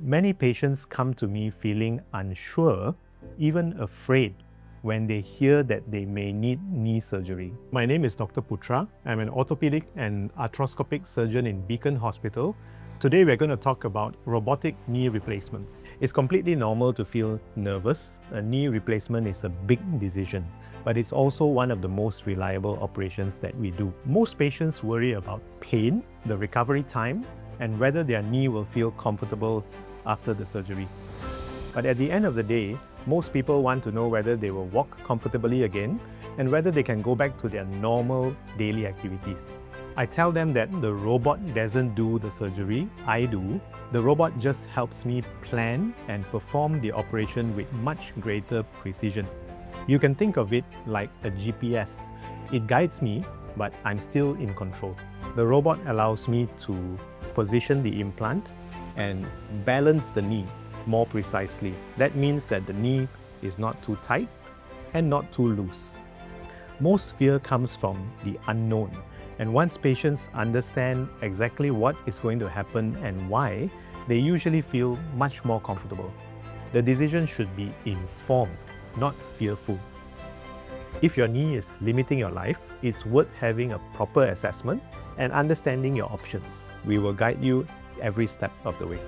Many patients come to me feeling unsure, even afraid, when they hear that they may need knee surgery. My name is Dr. Putra. I'm an orthopedic and arthroscopic surgeon in Beacon Hospital. Today we're going to talk about robotic knee replacements. It's completely normal to feel nervous. A knee replacement is a big decision, but it's also one of the most reliable operations that we do. Most patients worry about pain, the recovery time, and whether their knee will feel comfortable after the surgery. But at the end of the day, most people want to know whether they will walk comfortably again and whether they can go back to their normal daily activities. I tell them that the robot doesn't do the surgery, I do. The robot just helps me plan and perform the operation with much greater precision. You can think of it like a GPS. It guides me, but I'm still in control. The robot allows me to position the implant and balance the knee more precisely. That means that the knee is not too tight and not too loose. Most fear comes from the unknown. And once patients understand exactly what is going to happen and why, they usually feel much more comfortable. The decision should be informed, not fearful. If your knee is limiting your life, it's worth having a proper assessment and understanding your options. We will guide you every step of the way.